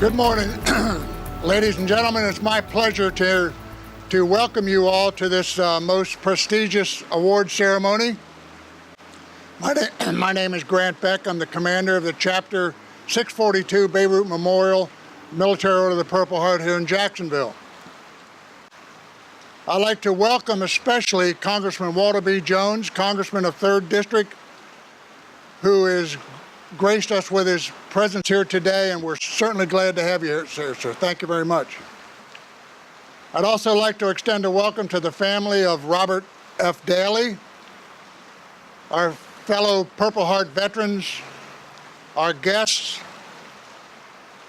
Good morning, ladies and gentlemen. It's my pleasure to welcome you all to this most prestigious award ceremony. My name is Grant Beck. I'm the commander of the Chapter 642 Beirut Memorial Military Order of the Purple Heart here in Jacksonville. I'd like to welcome especially Congressman Walter B. Jones, Congressman of 3rd District, who has graced us with his presence here today, and we're certainly glad to have you here, sir. Thank you very much. I'd also like to extend a welcome to the family of Robert F. Daly, our fellow Purple Heart veterans, our guests,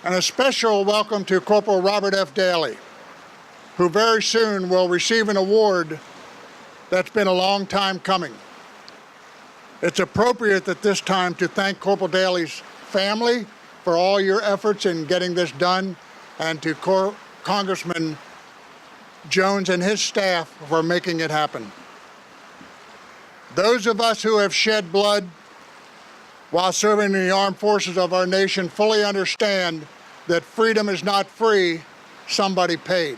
and a special welcome to Corporal Robert F. Daly, who very soon will receive an award that's been a long time coming. It's appropriate at this time to thank Corporal Daly's family for all your efforts in getting this done, and to Congressman Jones and his staff for making it happen. Those of us who have shed blood while serving in the armed forces of our nation fully understand that freedom is not free, somebody paid.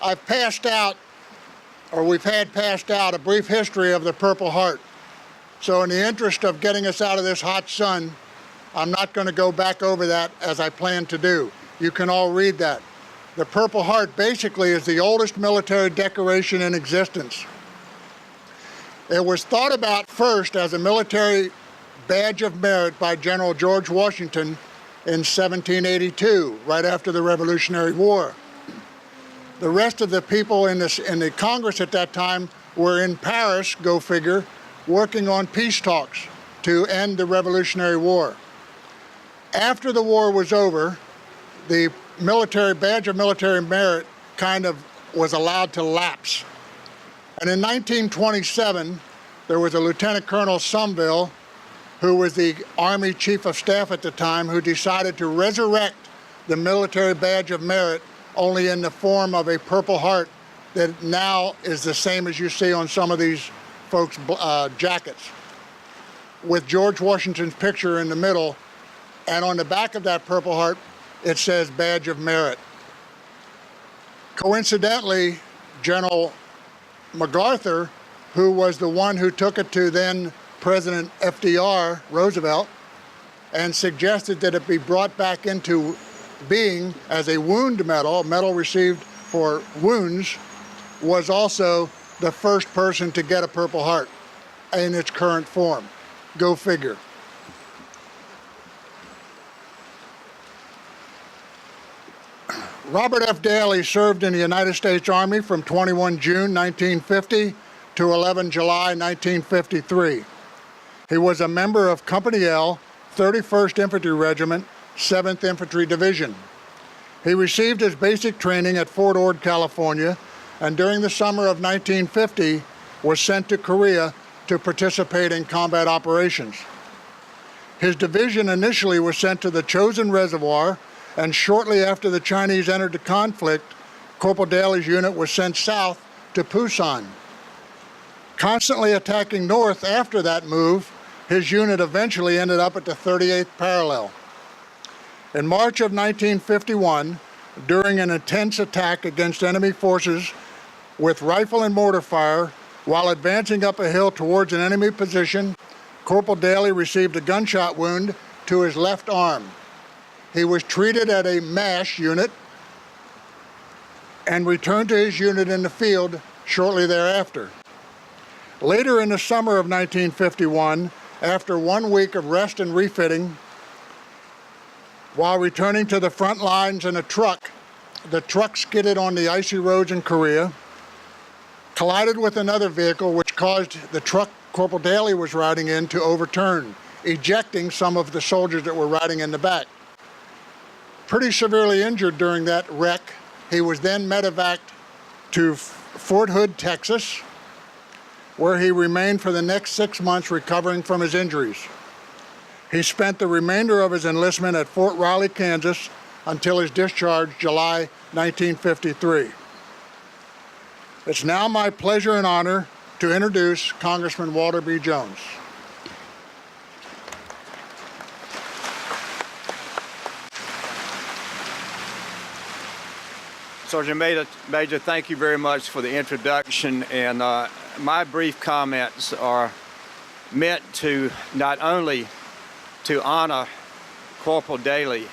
I've passed out, or we've had passed out, a brief history of the Purple Heart. So in the interest of getting us out of this hot sun, I'm not going to go back over that as I plan to do. You can all read that. The Purple Heart basically is the oldest military decoration in existence. It was thought about first as a military badge of merit by General George Washington in 1782, right after the Revolutionary War. The rest of the people in the Congress at that time were in Paris, go figure, working on peace talks to end the Revolutionary War. After the war was over, the military badge of military merit kind of was allowed to lapse. And in 1927, there was a Lieutenant Colonel Sumville, who was the Army Chief of Staff at the time, who decided to resurrect the military badge of merit only in the form of a Purple Heart that now is the same as you see on some of these folks' jackets, with George Washington's picture in the middle, and on the back of that Purple Heart, it says Badge of Merit. Coincidentally, General MacArthur, who was the one who took it to then President FDR, Roosevelt, and suggested that it be brought back into being as a wound medal, a medal received for wounds, was also the first person to get a Purple Heart in its current form. Go figure. Robert F. Daly served in the United States Army from 21 June 1950 to 11 July 1953. He was a member of Company L, 31st Infantry Regiment, 7th Infantry Division. He received his basic training at Fort Ord, California, and during the summer of 1950 was sent to Korea to participate in combat operations. His division initially was sent to the Chosin Reservoir, and shortly after the Chinese entered the conflict, Corporal Daly's unit was sent south to Pusan. Constantly attacking north after that move, his unit eventually ended up at the 38th parallel. In March of 1951, during an intense attack against enemy forces with rifle and mortar fire, while advancing up a hill towards an enemy position, Corporal Daly received a gunshot wound to his left arm. He was treated at a MASH unit and returned to his unit in the field shortly thereafter. Later in the summer of 1951, after 1 week of rest and refitting, while returning to the front lines in a truck, the truck skidded on the icy roads in Korea, collided with another vehicle, which caused the truck Corporal Daly was riding in to overturn, ejecting some of the soldiers that were riding in the back. Pretty severely injured during that wreck, he was then medevaced to Fort Hood, Texas, where he remained for the next 6 months recovering from his injuries. He spent the remainder of his enlistment at Fort Riley, Kansas, until his discharge July 1953. It's now my pleasure and honor to introduce Congressman Walter B. Jones. Sergeant Major, thank you very much for the introduction, and my brief comments are meant to not only to honor Corporal Daly,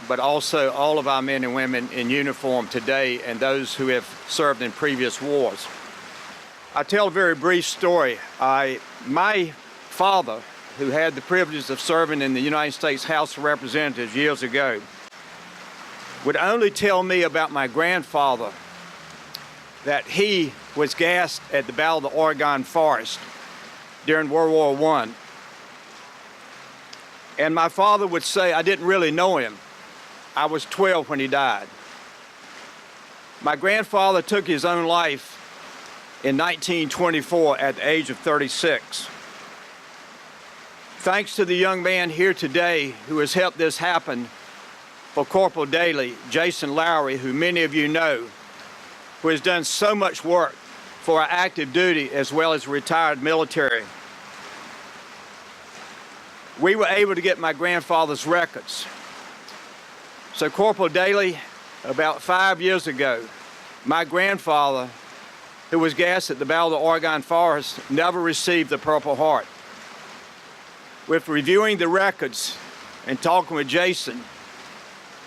but also all of our men and women in uniform today and those who have served in previous wars. I tell a very brief story. My father, who had the privilege of serving in the United States House of Representatives years ago, would only tell me about my grandfather that he was gassed at the Battle of the Oregon Forest during World War I. And my father would say, I didn't really know him. I was 12 when he died. My grandfather took his own life in 1924 at the age of 36. Thanks to the young man here today who has helped this happen for Corporal Daly, Jason Lowry, who many of you know, who has done so much work for our active duty as well as retired military. We were able to get my grandfather's records. So Corporal Daly, about 5 years ago, my grandfather, who was gassed at the Battle of the Oregon Forest, never received the Purple Heart. With reviewing the records and talking with Jason,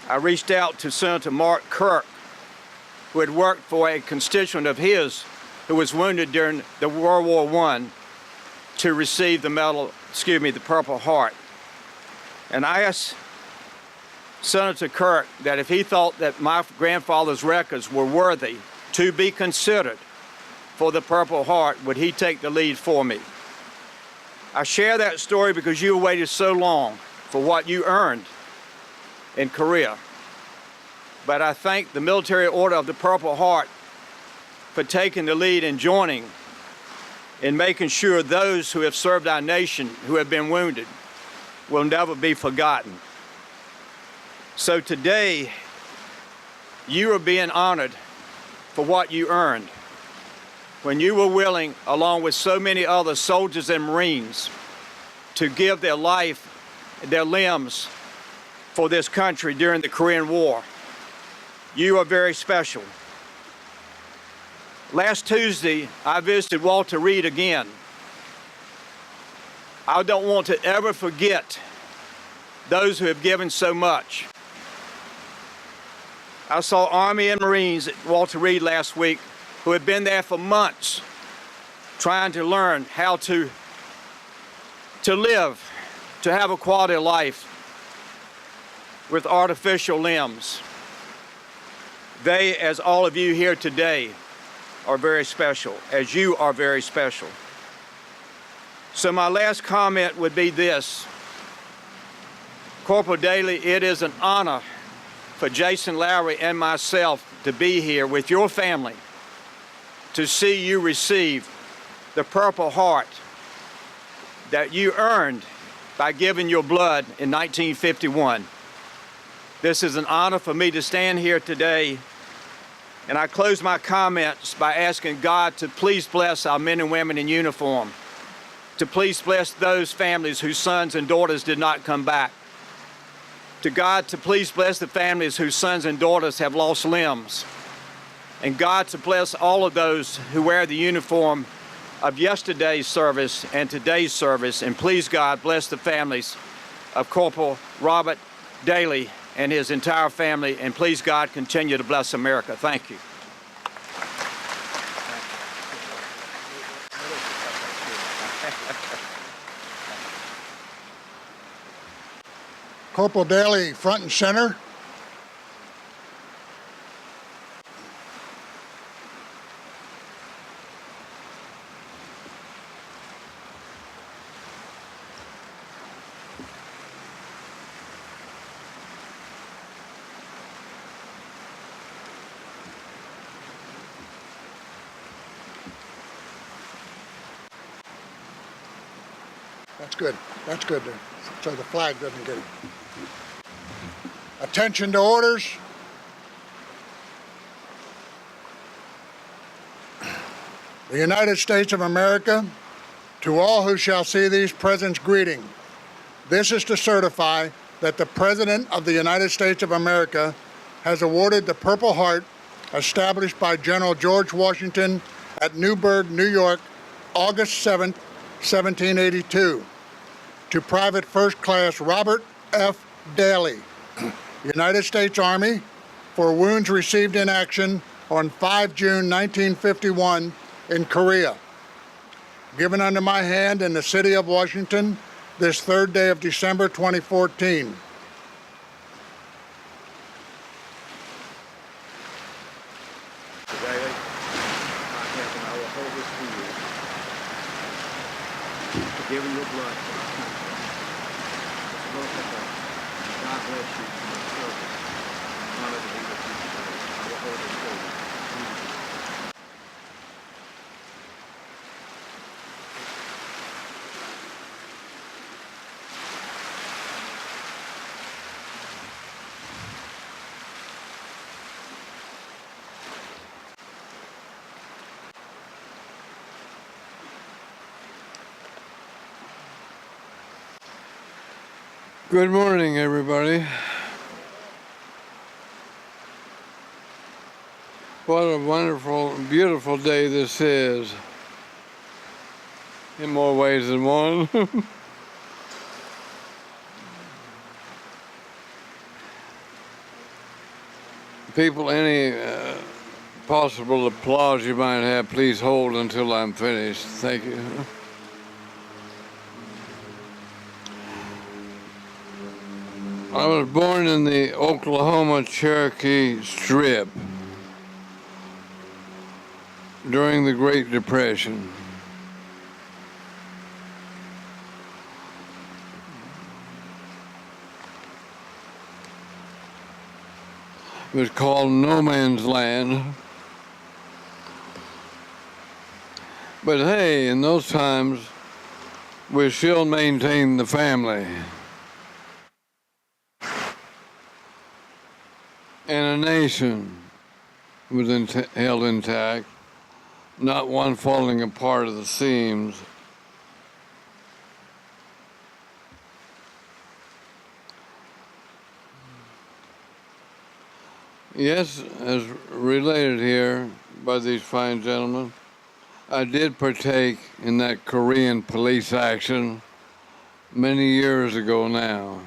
I reached out to Senator Mark Kirk, who had worked for a constituent of his who was wounded during the World War I, to receive the Purple Heart. And I asked Senator Kirk that if he thought that my grandfather's records were worthy to be considered for the Purple Heart, would he take the lead for me? I share that story because you waited so long for what you earned in Korea. But I thank the Military Order of the Purple Heart for taking the lead and joining in making sure those who have served our nation, who have been wounded, will never be forgotten. So today, you are being honored for what you earned when you were willing, along with so many other soldiers and Marines, to give their life, their limbs for this country during the Korean War. You are very special. Last Tuesday, I visited Walter Reed again. I don't want to ever forget those who have given so much. I saw Army and Marines at Walter Reed last week who had been there for months trying to learn how to live, to have a quality of life with artificial limbs. They, as all of you here today, are very special, as you are very special. So my last comment would be this. Corporal Daly, it is an honor for Jason Lowry and myself to be here with your family to see you receive the Purple Heart that you earned by giving your blood in 1951. This is an honor for me to stand here today, and I close my comments by asking God to please bless our men and women in uniform, to please bless those families whose sons and daughters did not come back, to God to please bless the families whose sons and daughters have lost limbs, and God to bless all of those who wear the uniform of yesterday's service and today's service, and please God bless the families of Corporal Robert Daly and his entire family, and please God continue to bless America. Thank you. Corporal Daly, front and center. That's good. That's good. So the flag doesn't get it. Attention to orders. The United States of America, to all who shall see these presents, greeting. This is to certify that the President of the United States of America has awarded the Purple Heart established by General George Washington at Newburgh, New York, August 7, 1782, to Private First Class Robert F. Daly, United States Army, for wounds received in action on 5 June 1951 in Korea. Given under my hand in the city of Washington this 3rd day of December 2014. Daily, I will hold this for you. Giving your blood for our country. Just look at that. God bless you for your service. Honor to be with you today. I will hold this for you. Good morning, everybody. What a wonderful, beautiful day this is, in more ways than one. People, any possible applause you might have, please hold until I'm finished. Thank you. I was born in the Oklahoma Cherokee Strip during the Great Depression. It was called No Man's Land. But hey, in those times, we still maintained the family. And a nation was held intact, not one falling apart at the seams. Yes, as related here by these fine gentlemen, I did partake in that Korean police action many years ago now.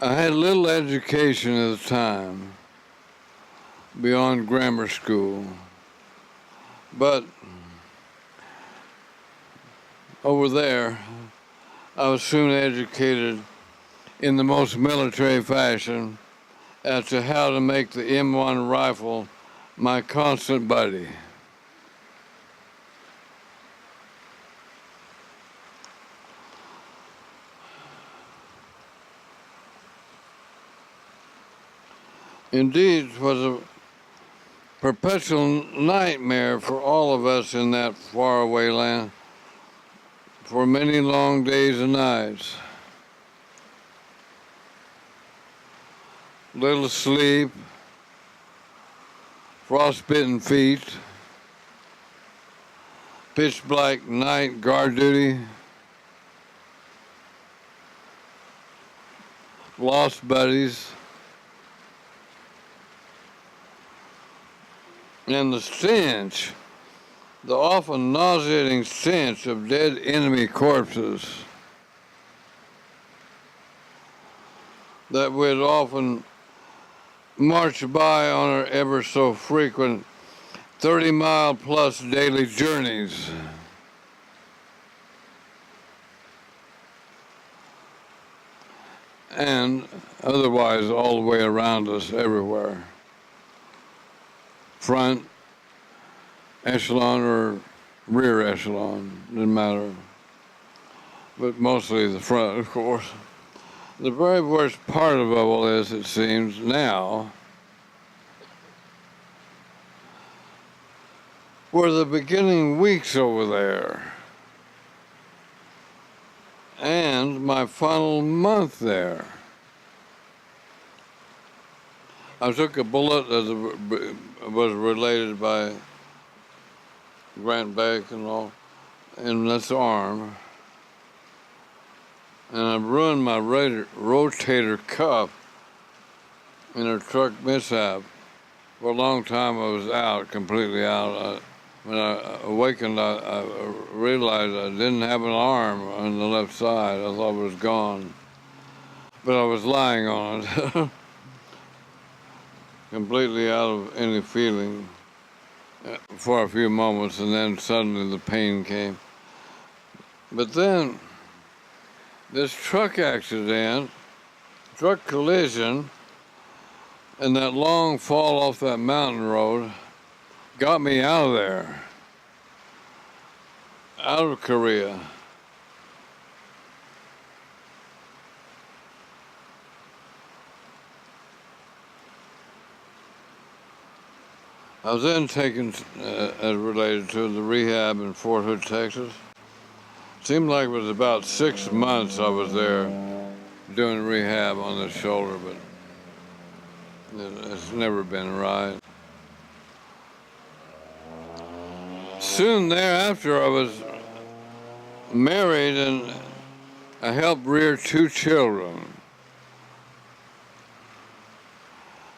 I had little education at the time, beyond grammar school, but over there, I was soon educated in the most military fashion as to how to make the M1 rifle my constant buddy. Indeed, it was a perpetual nightmare for all of us in that faraway land for many long days and nights. Little sleep, frostbitten feet, pitch black night guard duty, lost buddies, and the stench, the often nauseating stench of dead enemy corpses that would often march by on our ever so frequent 30-mile plus daily journeys. And otherwise all the way around us everywhere. Front echelon or rear echelon, didn't matter. But mostly the front, of course. The very worst part of it all is, it seems, now, were the beginning weeks over there. And my final month there. I took a bullet as was related by Grant Beck and all, in this arm. and I ruined my rotator cuff in a truck mishap. For a long time, I was out, completely out. When I awakened, I realized I didn't have an arm on the left side. I thought it was gone, but I was lying on it, completely out of any feeling for a few moments, and then suddenly the pain came. But then this truck collision, and that long fall off that mountain road got me out of there, out of Korea. I was then taken, as related to the rehab in Fort Hood, Texas. Seemed like it was about 6 months I was there doing rehab on the shoulder, but it's never been right. Soon thereafter, I was married and I helped rear 2 children.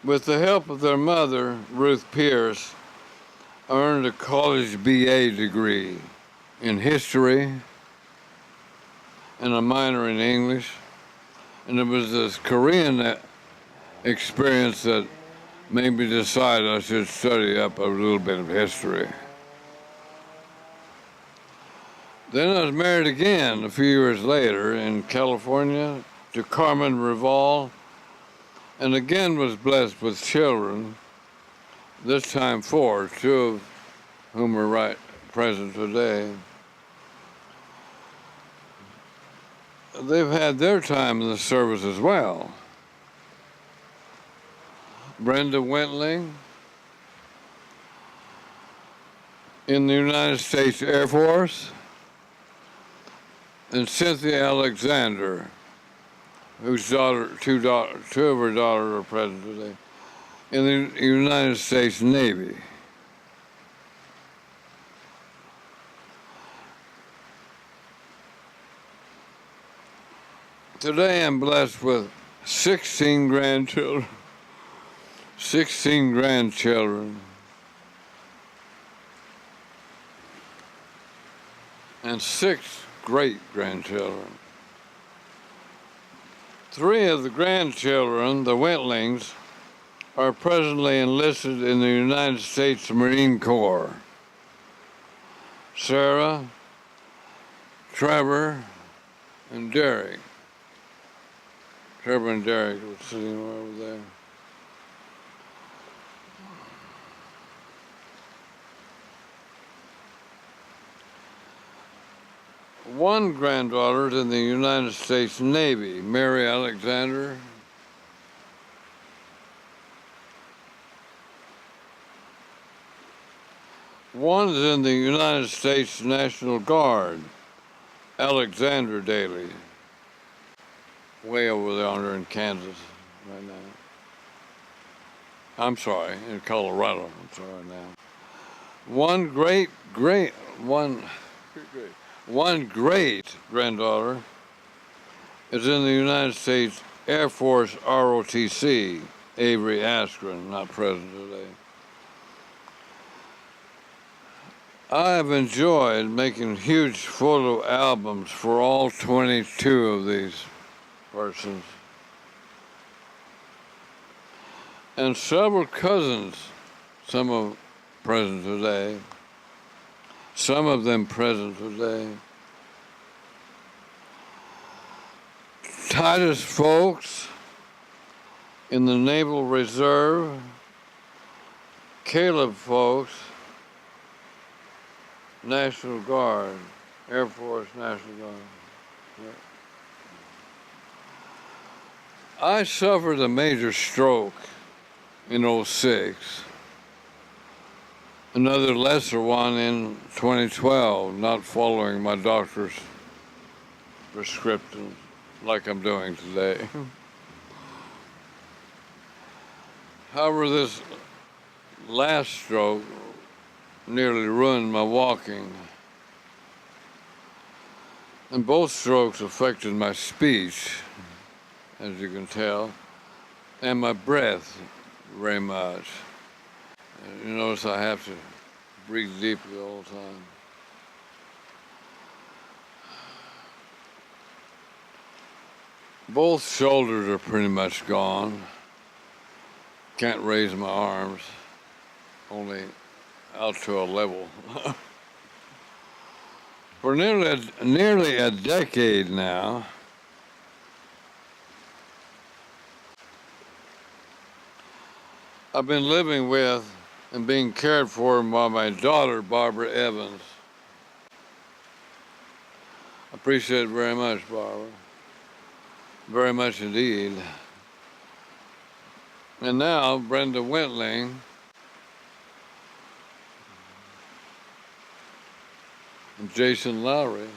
With the help of their mother, Ruth Pierce, I earned a college BA degree in history and a minor in English. And it was this Korean experience that made me decide I should study up a little bit of history. Then I was married again a few years later in California to Carmen Reval, and again was blessed with children, this time 4, 2 of whom are right present today. They've had their time in the service as well. Brenda Wentling in the United States Air Force, and Cynthia Alexander, whose two of her daughters are present today, in the United States Navy. Today I'm blessed with 16 grandchildren, and 6 great-grandchildren. 3 of the grandchildren, the Wentlings, are presently enlisted in the United States Marine Corps. Sarah, Trevor, and Derek. Trevor and Derek were sitting over there. One granddaughter is in the United States Navy, Mary Alexander. One is in the United States National Guard, Alexander Daly, way over there in Kansas right now. I'm sorry, in Colorado, I'm sorry now. One great granddaughter is in the United States Air Force ROTC, Avery Askren, not present today. I have enjoyed making huge photo albums for all 22 of these persons. And several cousins, some of present today, some of them present today. Titus Folks in the Naval Reserve, Caleb Folks, National Guard, Air Force National Guard. Yeah. I suffered a major stroke in '06. Another lesser one in 2012, not following my doctor's prescriptions like I'm doing today. However, this last stroke nearly ruined my walking. And both strokes affected my speech, as you can tell, and my breath very much. You notice I have to breathe deeply all the time. Both shoulders are pretty much gone. Can't raise my arms, only out to a level. For nearly a decade now, I've been living with and being cared for by my daughter, Barbara Evans. I appreciate it very much, Barbara. Very much indeed. And now, Brenda Wentling and Jason Lowry.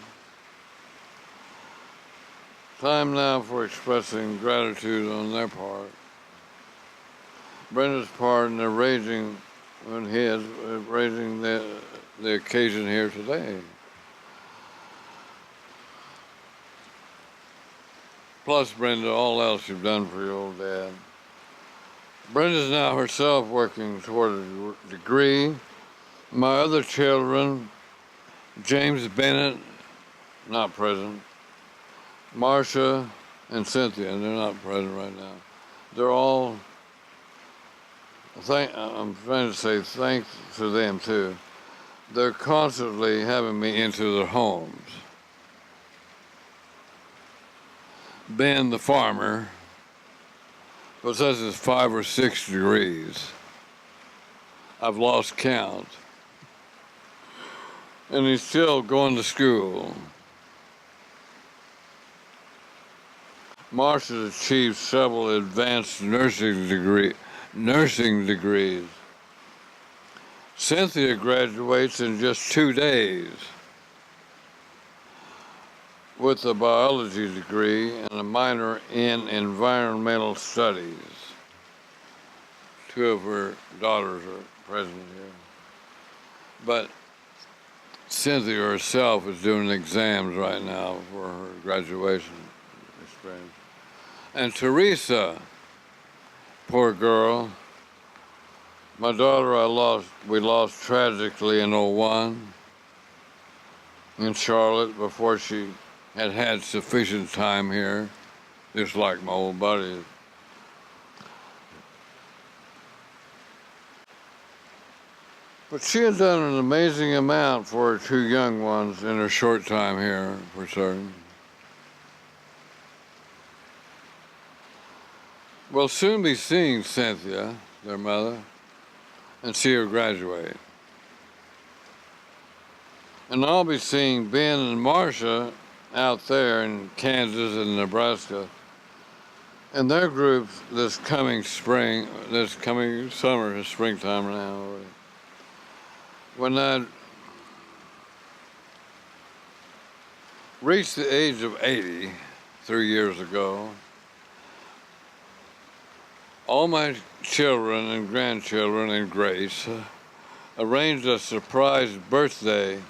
Time now for expressing gratitude on their part. Brenda's part in arranging the occasion here today. Plus, Brenda, all else you've done for your old dad. Brenda's now herself working toward a degree. My other children, James Bennett, not present, Marcia and Cynthia, and they're not present right now. They're all, I'm trying to say thanks to them too. They're constantly having me into their homes. Ben, the farmer, possesses 5 or 6 degrees. I've lost count. And he's still going to school. Marcia achieved several advanced nursing degrees. Cynthia graduates in just 2 days with a biology degree and a minor in environmental studies. 2 of her daughters are present here. But Cynthia herself is doing exams right now for her graduation experience. And Teresa, poor girl, my daughter we lost tragically in '01 in Charlotte before she had sufficient time here, just like my old buddy. But she had done an amazing amount for her 2 young ones in her short time here, for certain. We'll soon be seeing Cynthia, their mother, and see her graduate. And I'll be seeing Ben and Marcia out there in Kansas and Nebraska, and their group this coming summer, is springtime now already. When I reached the age of 80, 3 years ago, all my children and grandchildren and Grace arranged a surprise birthday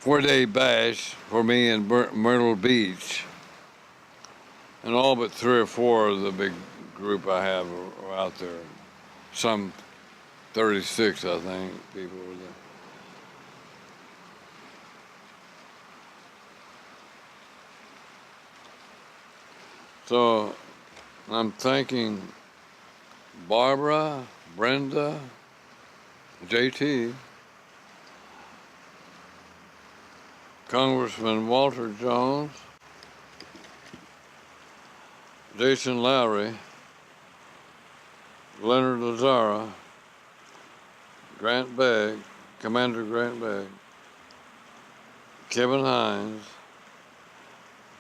4-day bash for me in Myrtle Beach. And all but 3 or 4 of the big group I have are out there. Some 36, I think, people were there. So I'm thanking Barbara, Brenda, JT, Congressman Walter Jones, Jason Lowry, Leonard Lazara, Grant Begg, Commander Grant Begg, Kevin Hines,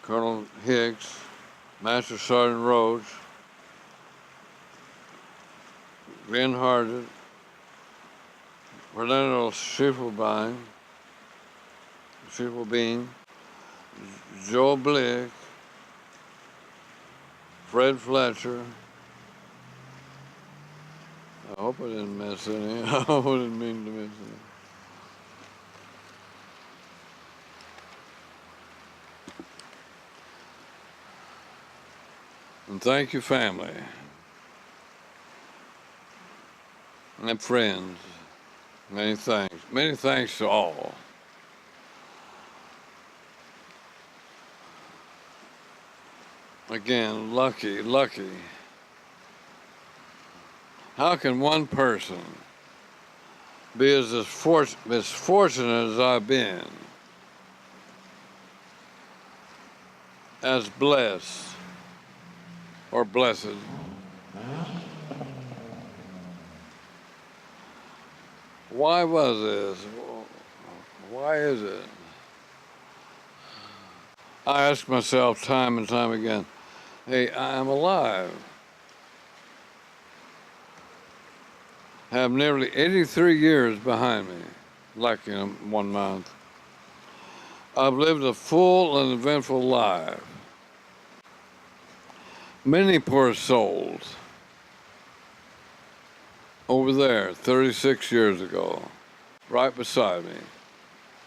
Colonel Hicks, Master Sergeant Roach, Glenn Hardet, Fernando Schiffelbein, Joe Blick, Fred Fletcher. I hope I didn't miss any. I hope I didn't mean to miss any. And thank you, family and friends. Many thanks. Many thanks to all. Again, lucky, lucky. How can one person be as fortunate as I've been, as blessed or blessed? Why was this? Why is it? I ask myself time and time again, hey, I'm alive. Have nearly 83 years behind me, like in 1 month. I've lived a full and eventful life. Many poor souls over there 36 years ago, right beside me,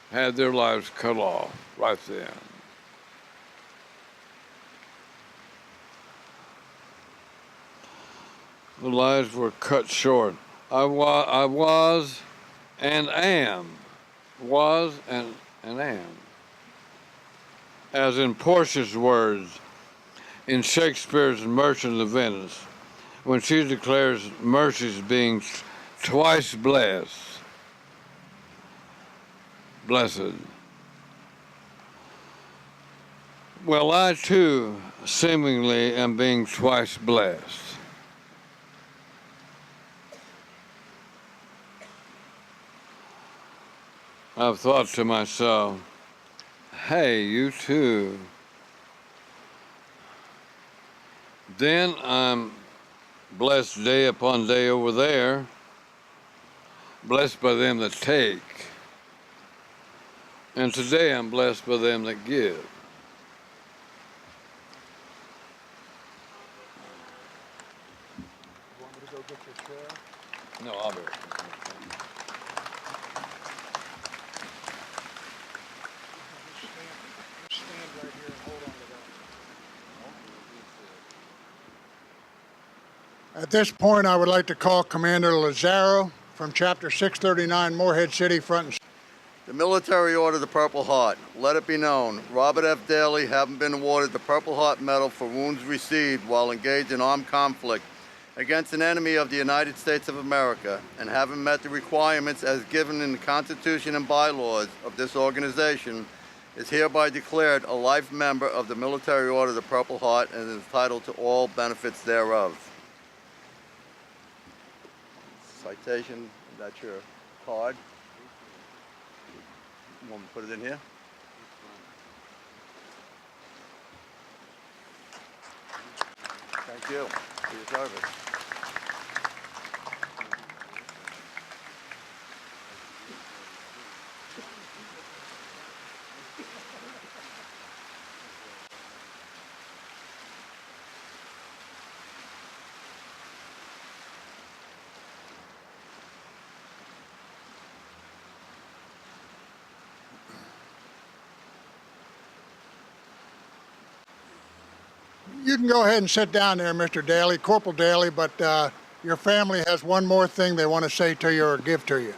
had their lives cut off right then. The lives were cut short. I was and am. Was and am. As in Portia's words in Shakespeare's Merchant of Venice, when she declares mercies being twice blessed. Blessed. Well, I too seemingly am being twice blessed. I've thought to myself, hey, you too. Then I'm blessed day upon day over there, blessed by them that take. And today I'm blessed by them that give. You want me to go get your chair? No, I'll be. Stand right here and hold on to that. At this point, I would like to call Commander Lazaro from Chapter 639, Morehead City, front and center. The Military Order of the Purple Heart. Let it be known, Robert F. Daly having been awarded the Purple Heart Medal for wounds received while engaged in armed conflict against an enemy of the United States of America, and having met the requirements as given in the Constitution and bylaws of this organization, is hereby declared a life member of the Military Order of the Purple Heart and is entitled to all benefits thereof. Citation, that's your card. You want me to put it in here? Thank you for your service. You can go ahead and sit down there, Mr. Daly, Corporal Daly, but your family has one more thing they want to say to you or give to you.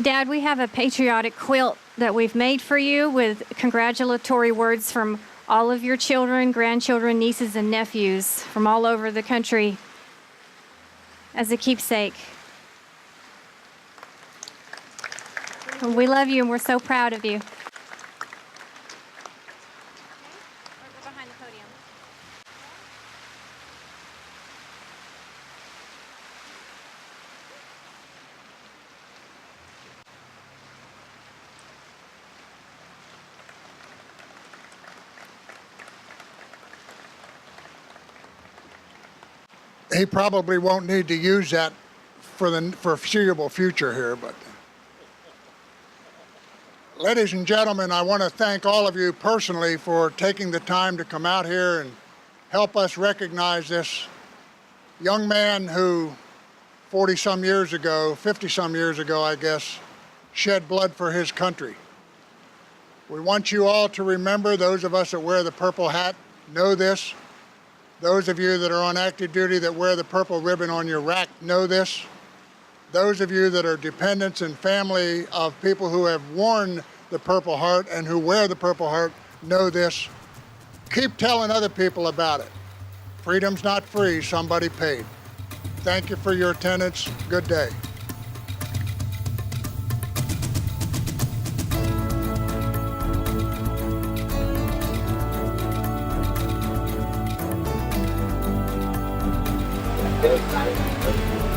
Dad, we have a patriotic quilt that we've made for you with congratulatory words from all of your children, grandchildren, nieces, and nephews from all over the country as a keepsake. We love you and we're so proud of you. He probably won't need to use that for the foreseeable future here, but ladies and gentlemen, I want to thank all of you personally for taking the time to come out here and help us recognize this young man who 40-some years ago, 50-some years ago, I guess, shed blood for his country. We want you all to remember, those of us that wear the purple hat know this. Those of you that are on active duty that wear the purple ribbon on your rack know this. Those of you that are dependents and family of people who have worn the Purple Heart and who wear the Purple Heart know this. Keep telling other people about it. Freedom's not free, somebody paid. Thank you for your attendance. Good day. Good night.